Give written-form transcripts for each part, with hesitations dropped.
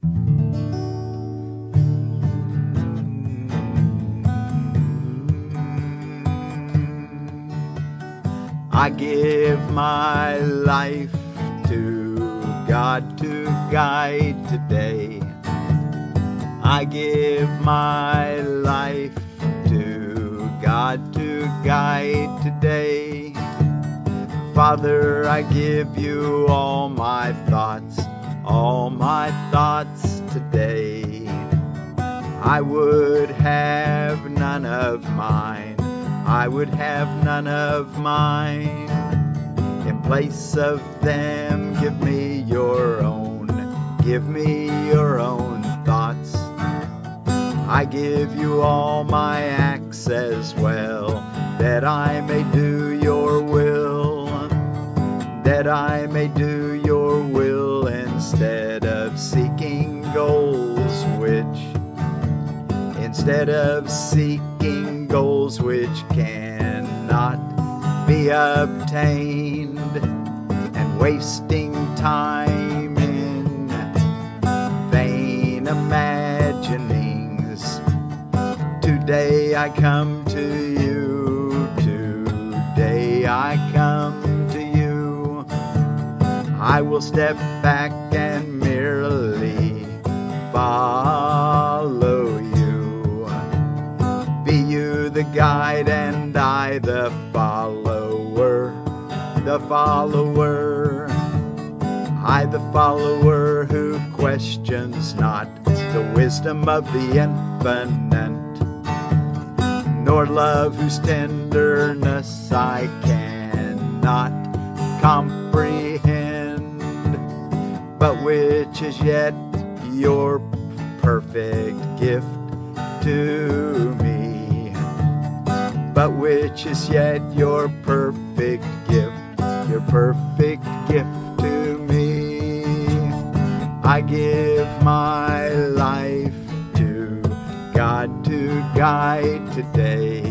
I give my life to God to guide today. I give my life to God to guide today. Father, I give you all my thoughts today. I would have none of mine. I would have none of mine. In place of them, give me your own. Give me your own thoughts. I give you all my acts as well, that I may do your will. That I may do your will instead of seeking goals which cannot be obtained, and wasting time in vain imaginings. Today I come to you. Today I come to you. I will step back and merely follow you. Be you the guide and I the follower. I the follower who questions not the wisdom of the infinite, nor love whose tenderness I cannot comprehend, but which is yet your perfect gift to me. But which is yet your perfect gift to me. I give my life to God to guide today.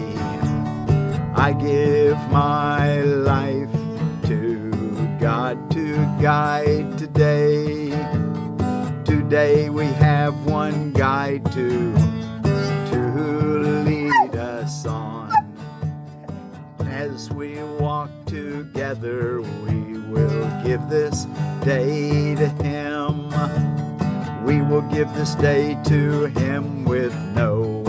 I give my life to God to guide today. Today we have one guide to lead us on. As we walk together, we will give this day to Him. We will give this day to Him with no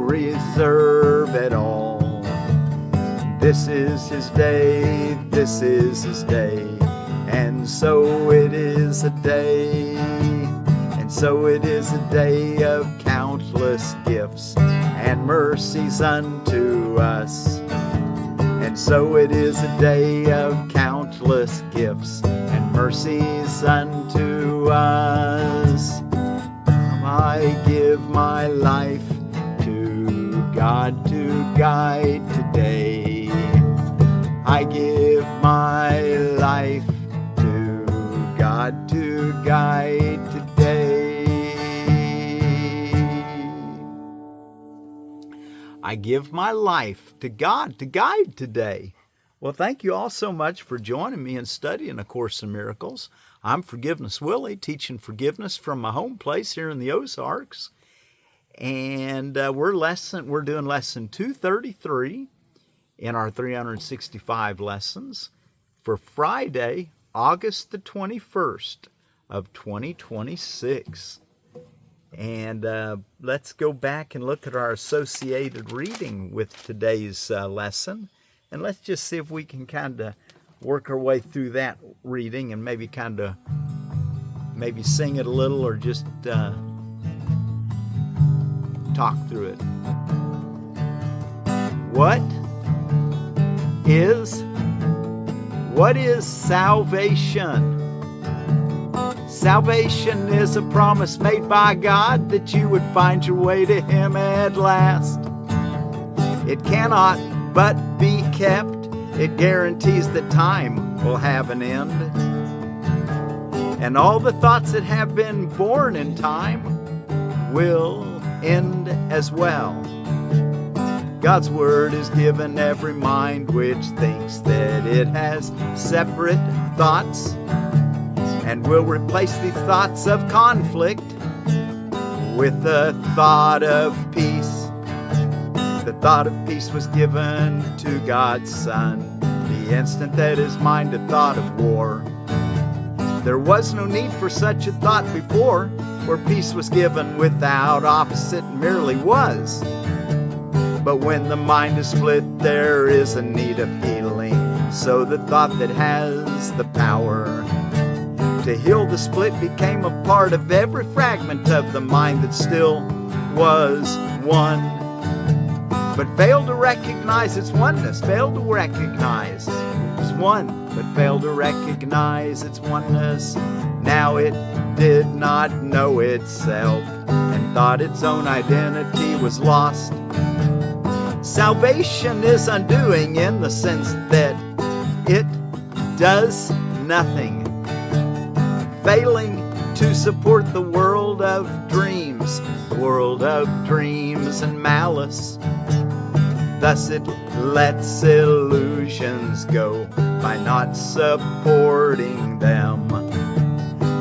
reserve at all. This is His day, and so it is a day. And so it is a day of countless gifts and mercies unto us. And so it is a day of countless gifts and mercies unto us. I give my life to God to guide today. I give my life to God to guide today. I give my life to God to guide today. Well, thank you all so much for joining me in studying A Course in Miracles. I'm Forgiveness Willie, teaching forgiveness from my home place here in the Ozarks. And we're doing lesson 233 in our 365 lessons for Friday, August the 21st of 2026. And let's go back and look at our associated reading with today's lesson. And let's just see if we can kind of work our way through that reading and maybe sing it a little or just talk through it. What is salvation? Salvation is a promise made by God that you would find your way to Him at last. It cannot but be kept. It guarantees that time will have an end. And all the thoughts that have been born in time will end as well. God's word is given every mind which thinks that it has separate thoughts. And we'll replace these thoughts of conflict with the thought of peace. The thought of peace was given to God's Son the instant that his mind had thought of war. There was no need for such a thought before, where peace was given without opposite, merely was. But when the mind is split, there is a need of healing. So the thought that has the power to heal the split became a part of every fragment of the mind that still was one, but failed to recognize its oneness, failed to recognize it was one, but failed to recognize its oneness. Now it did not know itself and thought its own identity was lost. Salvation is undoing in the sense that it does nothing, failing to support the world of dreams and malice. Thus it lets illusions go by not supporting them.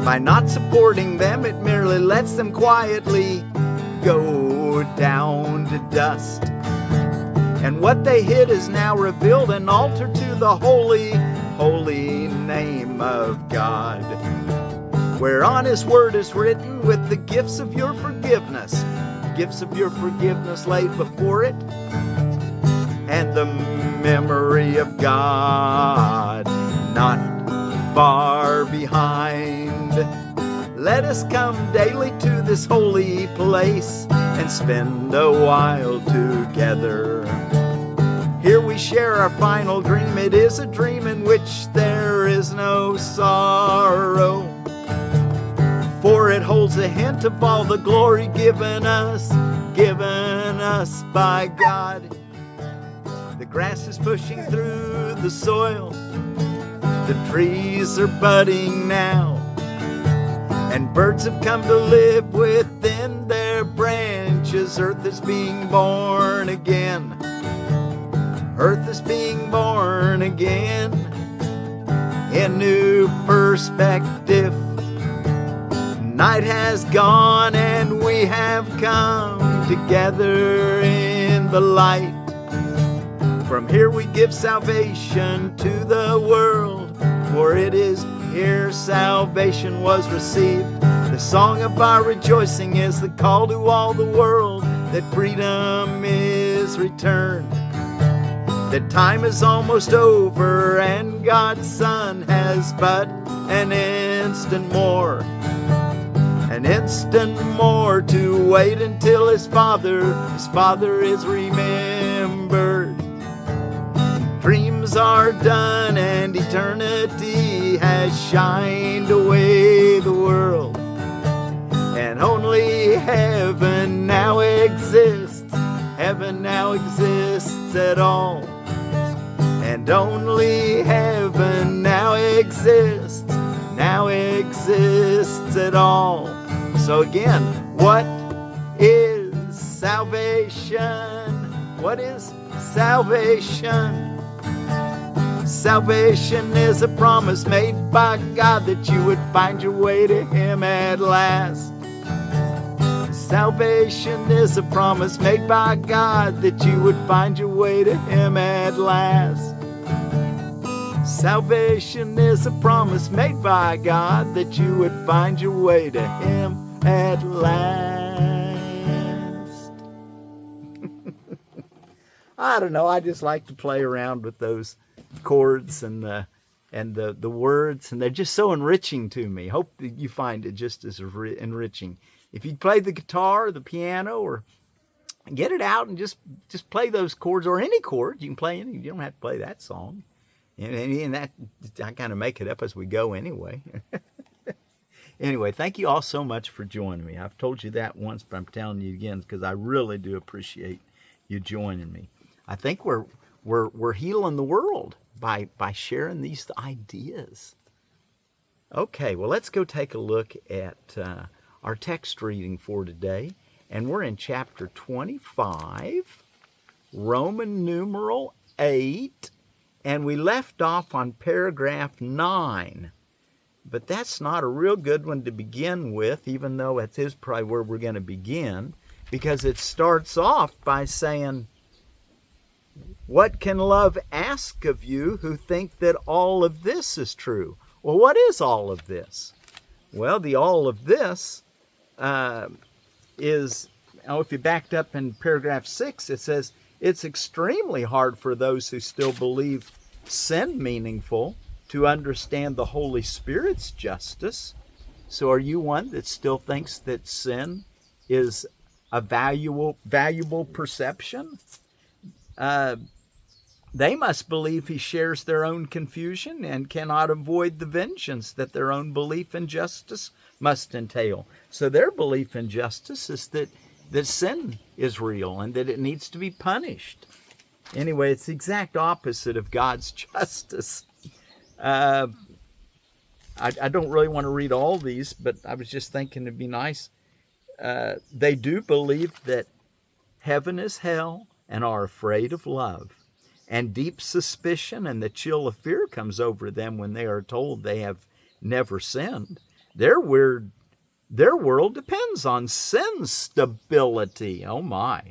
By not supporting them, it merely lets them quietly go down to dust. And what they hid is now revealed and altered to the holy, holy name of God, whereon his word is written with the gifts of your forgiveness laid before it, and the memory of God not far behind. Let us come daily to this holy place and spend a while together. Here we share our final dream. It is a dream in which there is no sorrow, for it holds a hint of all the glory given us by God. The grass is pushing through the soil, the trees are budding now, and birds have come to live within their branches. Earth is being born again. Earth is being born again in new perspective. Night has gone and we have come together in the light. From here we give salvation to the world, for it is here salvation was received. The song of our rejoicing is the call to all the world that freedom is returned, that time is almost over and God's Son has but an instant more to wait until his Father is remembered. Dreams are done and eternity has shined away the world, and only heaven now exists at all, and only heaven now exists at all. So again, what is salvation? What is salvation? Salvation is a promise made by God that you would find your way to him at last. Salvation is a promise made by God that you would find your way to him at last. Salvation is a promise made by God that you would find your way to him at last. I don't know, I just like to play around with those chords and the words, and they're just so enriching to me. Hope that you find it just as enriching. If you play the guitar or the piano, or get it out and just play those chords, or any chord, you can play any. You don't have to play that song. And that, I kind of make it up as we go anyway. Anyway, thank you all so much for joining me. I've told you that once, but I'm telling you again because I really do appreciate you joining me. I think we're healing the world by sharing these ideas. Okay, well, let's go take a look at our text reading for today. And we're in chapter 25, Roman numeral 8, and we left off on paragraph 9. But that's not a real good one to begin with, even though it is probably where we're going to begin, because it starts off by saying, what can love ask of you who think that all of this is true? Well, what is all of this? Well, the all of this is, if you backed up in paragraph 6, it says, it's extremely hard for those who still believe sin meaningful to understand the Holy Spirit's justice. So are you one that still thinks that sin is a valuable perception? They must believe he shares their own confusion and cannot avoid the vengeance that their own belief in justice must entail. So their belief in justice is that sin is real and that it needs to be punished. Anyway, it's the exact opposite of God's justice. I don't really want to read all these, but I was just thinking it'd be nice. They do believe that heaven is hell and are afraid of love. And deep suspicion and the chill of fear comes over them when they are told they have never sinned. Their world depends on sin's stability. Oh my.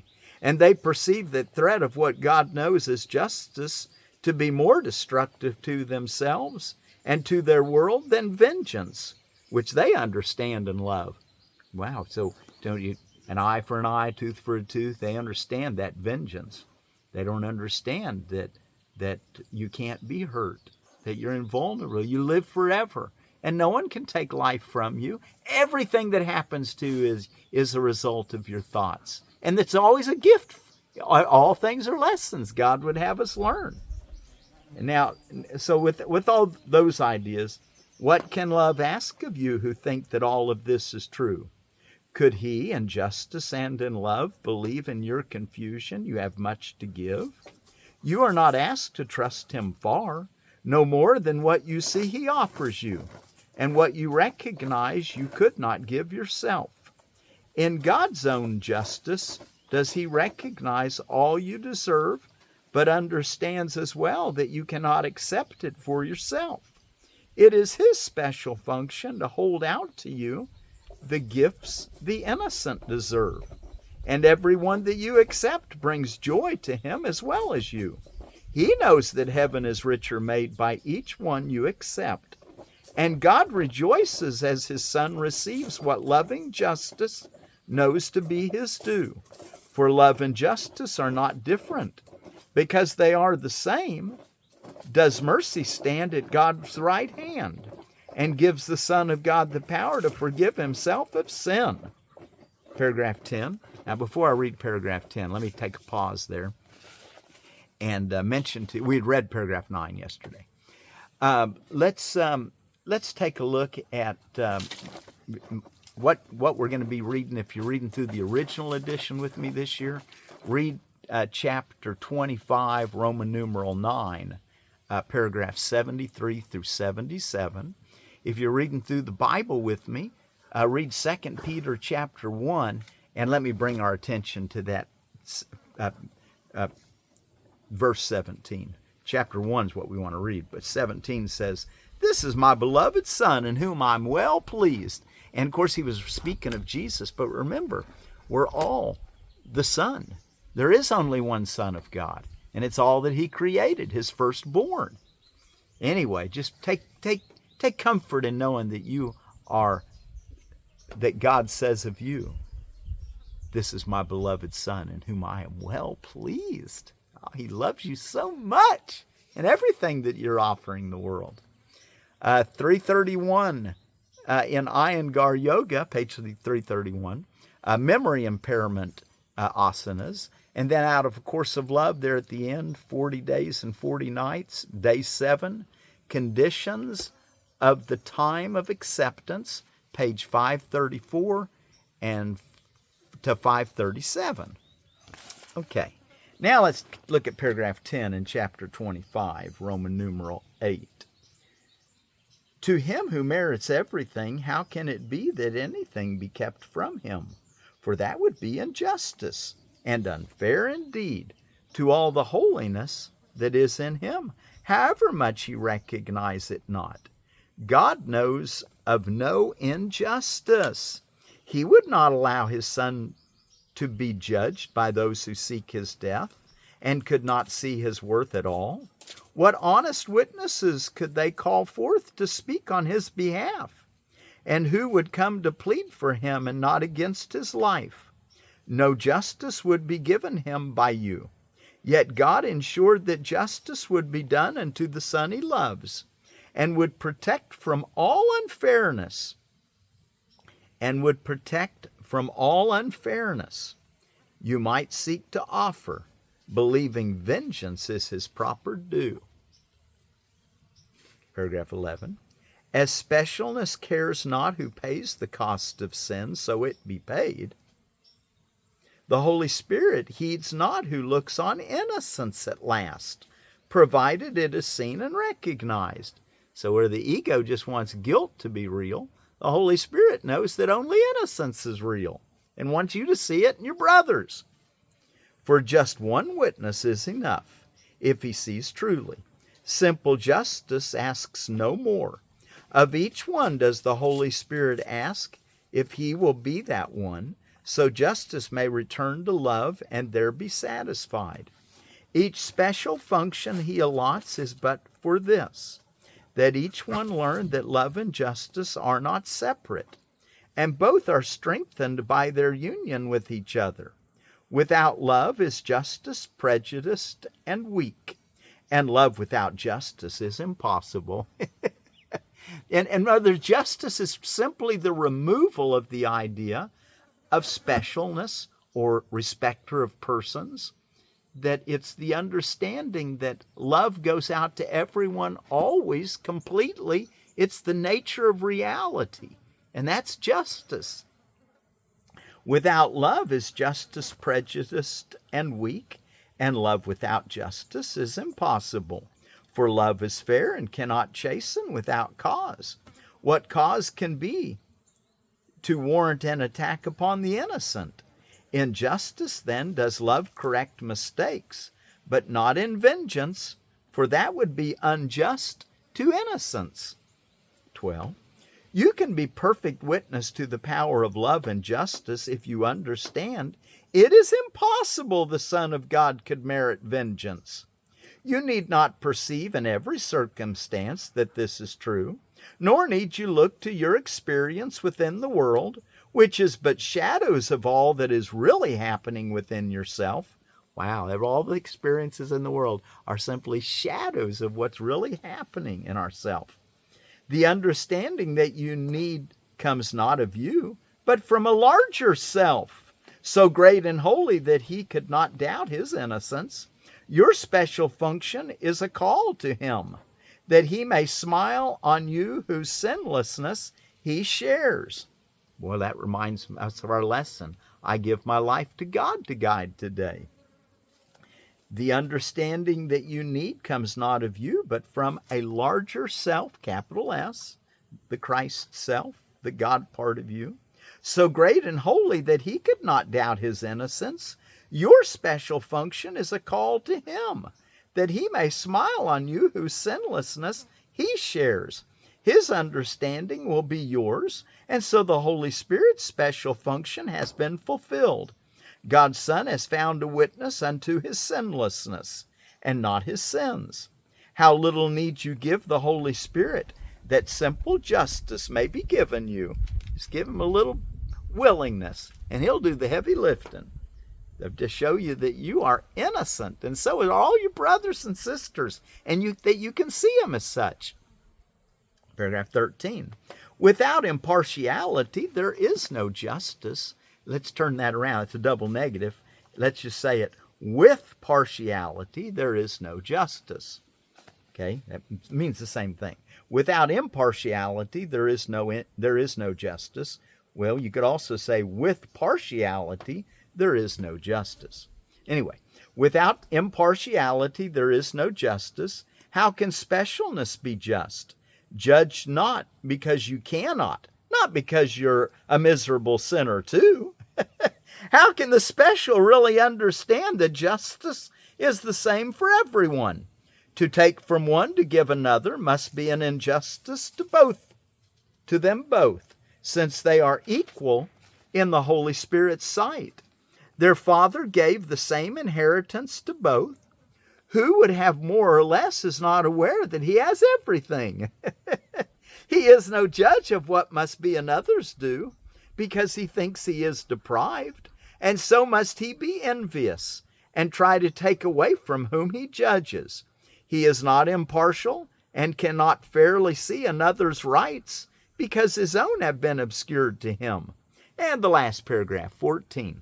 And they perceive the threat of what God knows as justice to be more destructive to themselves and to their world than vengeance, which they understand and love. Wow, so don't you, an eye for an eye, tooth for a tooth, they understand that vengeance. They don't understand that you can't be hurt, that you're invulnerable, you live forever, and no one can take life from you. Everything that happens to you is a result of your thoughts. And it's always a gift. All things are lessons God would have us learn. Now, so with all those ideas, what can love ask of you who think that all of this is true? Could he, in justice and in love, believe in your confusion you have much to give? You are not asked to trust him far, no more than what you see he offers you, and what you recognize you could not give yourself. In God's own justice, does he recognize all you deserve, but understands as well that you cannot accept it for yourself? It is his special function to hold out to you the gifts the innocent deserve, and everyone that you accept brings joy to him as well as you. He knows that heaven is richer made by each one you accept, and God rejoices as his Son receives what loving justice knows to be his due. For love and justice are not different, because they are the same. Does mercy stand at God's right hand and gives the Son of God the power to forgive himself of sin? Paragraph 10. Now, before I read paragraph 10, let me take a pause there and mention to we had read paragraph 9 yesterday. Let's take a look at what we're going to be reading. If you're reading through the original edition with me this year, read chapter 25, Roman numeral 9, paragraph 73 through 77. If you're reading through the Bible with me, read 2 Peter chapter 1, and let me bring our attention to that verse 17. Chapter 1 is what we want to read, but 17 says, "This is my beloved Son, in whom I'm well pleased." And of course, he was speaking of Jesus, but remember, we're all the Son. There is only one Son of God, and it's all that he created, his firstborn. Anyway, just take comfort in knowing that you are, that God says of you, "This is my beloved Son, in whom I am well pleased." Oh, he loves you so much and everything that you're offering the world. 331 in Iyengar Yoga, page 331, memory impairment asanas. And then out of A Course of Love, there at the end, 40 days and 40 nights, day 7, conditions of the time of acceptance, page 534 and to 537. Okay, now let's look at paragraph 10 in chapter 25, Roman numeral 8. "To him who merits everything, how can it be that anything be kept from him? For that would be injustice, and unfair indeed to all the holiness that is in him, however much he recognize it not. God knows of no injustice. He would not allow his Son to be judged by those who seek his death and could not see his worth at all. What honest witnesses could they call forth to speak on his behalf? And who would come to plead for him and not against his life? No justice would be given him by you. Yet God ensured that justice would be done unto the Son he loves, and would protect from all unfairness. You might seek to offer, believing vengeance is his proper due. Paragraph 11. As specialness cares not who pays the cost of sin, so it be paid, the Holy Spirit heeds not who looks on innocence at last, provided it is seen and recognized. So where the ego just wants guilt to be real, the Holy Spirit knows that only innocence is real and wants you to see it in your brothers. For just one witness is enough, if he sees truly. Simple justice asks no more. Of each one does the Holy Spirit ask if he will be that one, so justice may return to love and there be satisfied. Each special function he allots is but for this, that each one learn that love and justice are not separate, and both are strengthened by their union with each other. Without love is justice prejudiced and weak, and love without justice is impossible. And rather, justice is simply the removal of the idea of specialness or respecter of persons, that it's the understanding that love goes out to everyone always completely. It's the nature of reality, and that's justice. Without love is justice prejudiced and weak, and love without justice is impossible. For love is fair and cannot chasten without cause. What cause can be to warrant an attack upon the innocent? In justice, then, does love correct mistakes, but not in vengeance, for that would be unjust to innocence. 12. You can be perfect witness to the power of love and justice if you understand it is impossible the Son of God could merit vengeance. You need not perceive in every circumstance that this is true, nor need you look to your experience within the world, which is but shadows of all that is really happening within yourself. Wow, all the experiences in the world are simply shadows of what's really happening in ourself. The understanding that you need comes not of you, but from a larger self, so great and holy that he could not doubt his innocence. Your special function is a call to him, that he may smile on you whose sinlessness he shares. Boy, that reminds us of our lesson. I give my life to God to guide today. The understanding that you need comes not of you, but from a larger self, capital S, the Christ self, the God part of you, so great and holy that he could not doubt his innocence. Your special function is a call to him, that he may smile on you whose sinlessness he shares. His understanding will be yours, and so the Holy Spirit's special function has been fulfilled. God's Son has found a witness unto his sinlessness, and not his sins. How little need you give the Holy Spirit that simple justice may be given you. Just give him a little willingness, and he'll do the heavy lifting to show you that you are innocent, and so are all your brothers and sisters, and that you can see them as such. Paragraph 13. Without impartiality, there is no justice. Let's turn that around. It's a double negative. Let's just say it. With partiality, there is no justice. Okay, that means the same thing. Without impartiality, there is no justice. Well, you could also say with partiality, there is no justice. Anyway, without impartiality, there is no justice. How can specialness be just? Judge not because you cannot, not because you're a miserable sinner too. How can the special really understand that justice is the same for everyone? To take from one to give another must be an injustice to them both, since they are equal in the Holy Spirit's sight. Their Father gave the same inheritance to both. Who would have more or less is not aware that he has everything. He is no judge of what must be another's due, because he thinks he is deprived, and so must he be envious, and try to take away from whom he judges. He is not impartial, and cannot fairly see another's rights, because his own have been obscured to him. And the last paragraph, 14.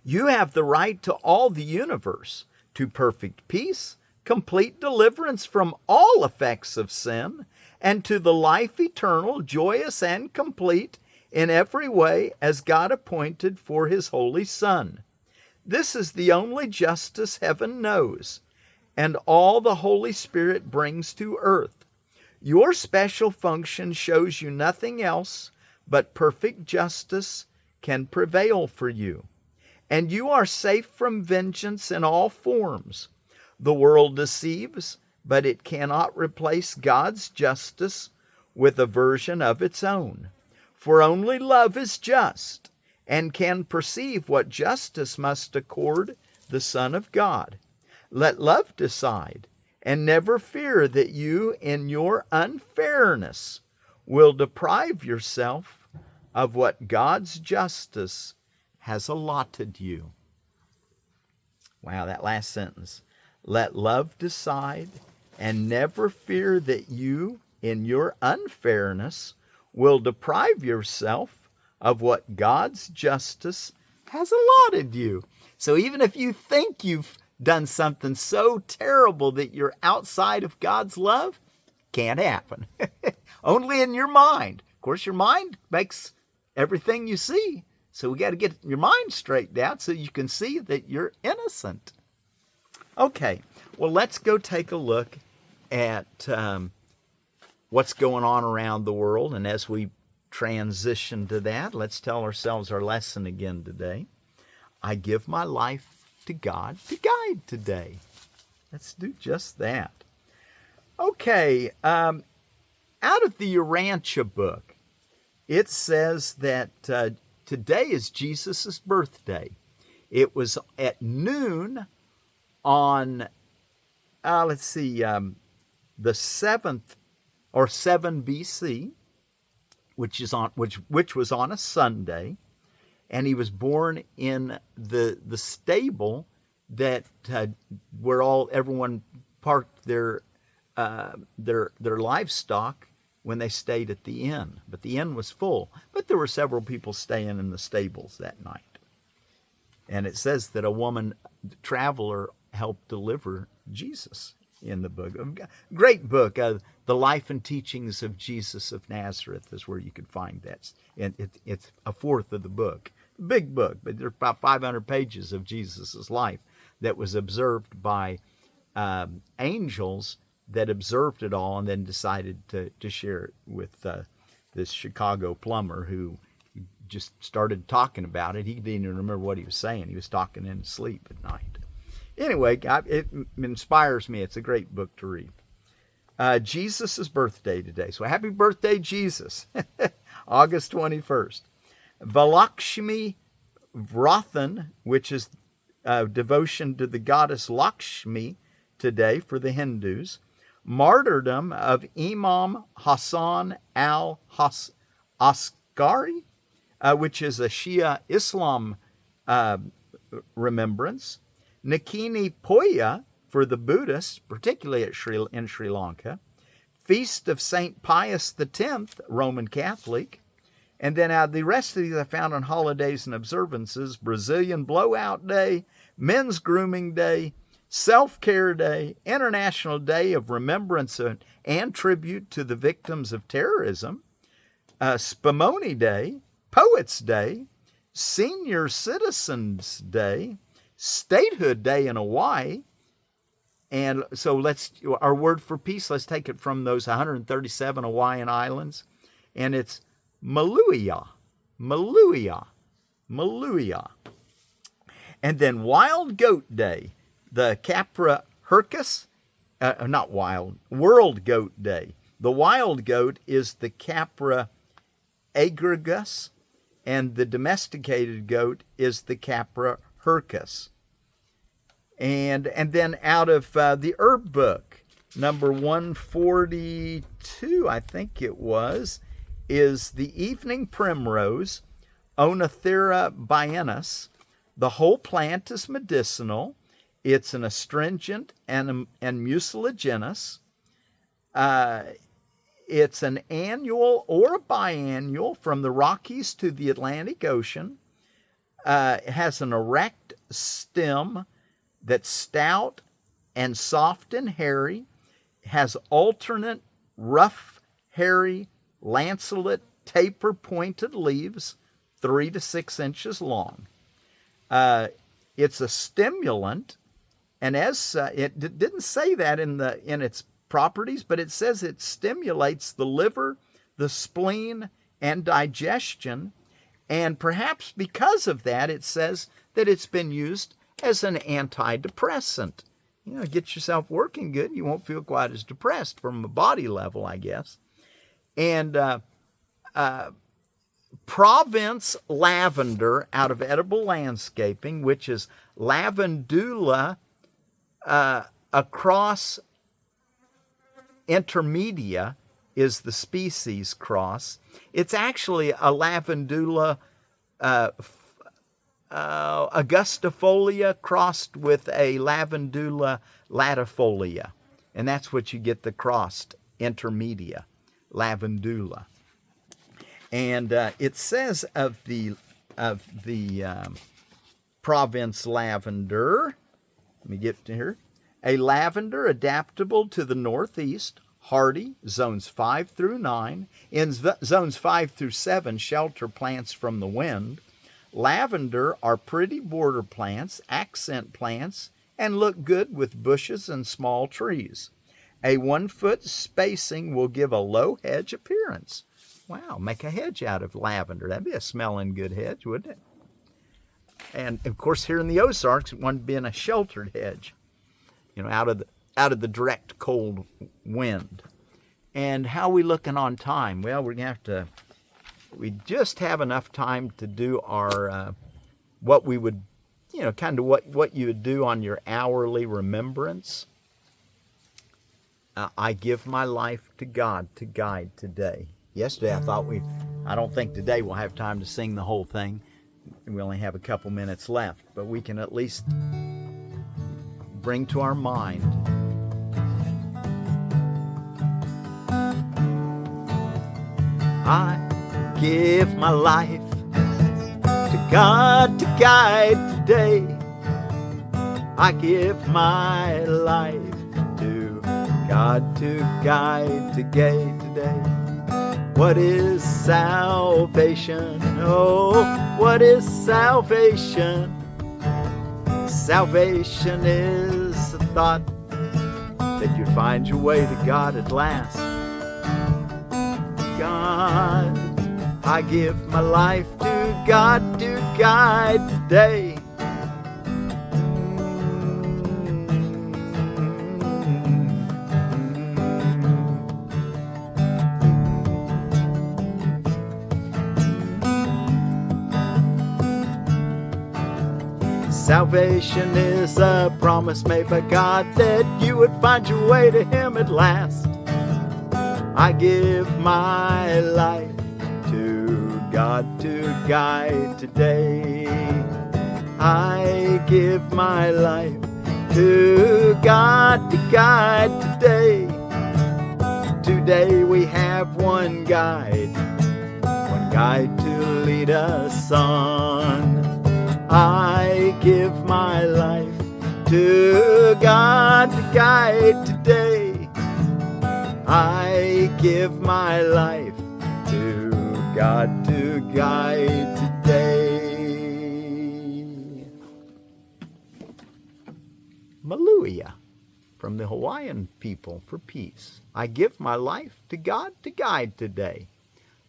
You have the right to all the universe, to perfect peace, complete deliverance from all effects of sin, and to the life eternal, joyous and complete in every way as God appointed for his holy Son. This is the only justice heaven knows, and all the Holy Spirit brings to earth. Your special function shows you nothing else but perfect justice can prevail for you. And you are safe from vengeance in all forms. The world deceives, but it cannot replace God's justice with a version of its own. For only love is just, and can perceive what justice must accord the Son of God. Let love decide, and never fear that you, in your unfairness, will deprive yourself of what God's justice has allotted you. Wow, that last sentence. Let love decide, and never fear that you, in your unfairness, will deprive yourself of what God's justice has allotted you. So even if you think you've done something so terrible that you're outside of God's love, can't happen. Only in your mind. Of course, your mind makes everything you see. So we got to get your mind straightened out so you can see that you're innocent. Okay, well, let's go take a look at what's going on around the world. And as we transition to that, let's tell ourselves our lesson again today. I give my life to God to guide today. Let's do just that. Okay, out of the Urantia book, it says that today is Jesus' birthday. It was at noon on, the 7th or 7 BC, which was on a Sunday, and he was born in the stable that where everyone parked their livestock when they stayed at the inn. But the inn was full. But there were several people staying in the stables that night. And it says that a woman traveler helped deliver Jesus in the book. Great book. The Life and Teachings of Jesus of Nazareth is where you can find that. And it's a fourth of the book. Big book, but there's about 500 pages of Jesus' life that was observed by angels that observed it all and then decided to share it with this Chicago plumber who just started talking about it. He didn't even remember what he was saying. He was talking in his sleep at night. Anyway, it inspires me. It's a great book to read. Jesus' birthday today. So happy birthday, Jesus. August 21st. Valakshmi Vrathan, which is devotion to the goddess Lakshmi today for the Hindus. Martyrdom of Imam Hassan al-Askari, which is a Shia Islam remembrance. Nikini Poya for the Buddhists, particularly in Sri Lanka. Feast of St. Pius X, Roman Catholic. And then the rest of these I found on holidays and observances. Brazilian Blowout Day, Men's Grooming Day, Self-Care Day, International Day of Remembrance and Tribute to the Victims of Terrorism, Spumoni Day, Poets Day, Senior Citizens Day, Statehood Day in Hawaii. And so our word for peace, let's take it from those 137 Hawaiian islands. And it's Maluia, Maluia, Maluia. And then Wild Goat Day, the Capra Hircus World Goat Day. The wild goat is the Capra aegagus, and the domesticated goat is the Capra hircus. And then out of the herb book, number 142, I think it was, is the evening primrose, Oenothera biennis. The whole plant is medicinal. It's an astringent and mucilaginous. It's an annual or a biannual from the Rockies to the Atlantic Ocean. It has an erect stem that's stout and soft and hairy. It has alternate rough, hairy, lanceolate, taper-pointed leaves, 3 to 6 inches long. It's a stimulant, and as it didn't say that in its properties, but it says it stimulates the liver, the spleen, and digestion. And perhaps because of that, it says that it's been used as an antidepressant. Get yourself working good, you won't feel quite as depressed from a body level, I guess. And Provence lavender out of Edible Landscaping, which is Lavandula across intermedia is the species cross. It's actually a Lavandula augustifolia crossed with a Lavandula latifolia. And that's what you get, the crossed intermedia, Lavandula. And it says of the Provence lavender, let me get to here, a lavender adaptable to the northeast, hardy, zones 5 through 9. In zones 5 through 7, shelter plants from the wind. Lavender are pretty border plants, accent plants, and look good with bushes and small trees. A 1-foot spacing will give a low hedge appearance. Wow, make a hedge out of lavender. That'd be a smelling good hedge, wouldn't it? And of course, here in the Ozarks, it wouldn't be in a sheltered hedge, out of the direct cold wind. And how are we looking on time? Well, we're gonna have to. We just have enough time to do our what we would, kind of what you would do on your hourly remembrance. I give my life to God to guide today. Yesterday I don't think today we'll have time to sing the whole thing. We only have a couple minutes left, but we can at least bring to our mind I give my life to God to guide today. I give my life to God to guide today. What is salvation? Oh, what is salvation? Salvation is the thought that you find your way to God at last. God, I give my life to God to guide today. Salvation is a promise made by God that you would find your way to Him at last. I give my life to God to guide today. I give my life to God to guide today. Today we have one guide to lead us on. I give my life to God to guide today. I give my life to God to guide today. Maluia, from the Hawaiian people for peace. I give my life to God to guide today.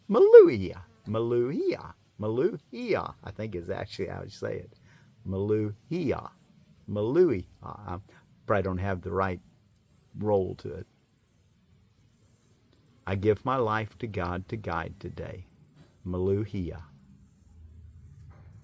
Maluia, Maluia. Maluia, I think is actually how you say it. Maluia. Maluia. I probably don't have the right roll to it. I give my life to God to guide today. Maluia.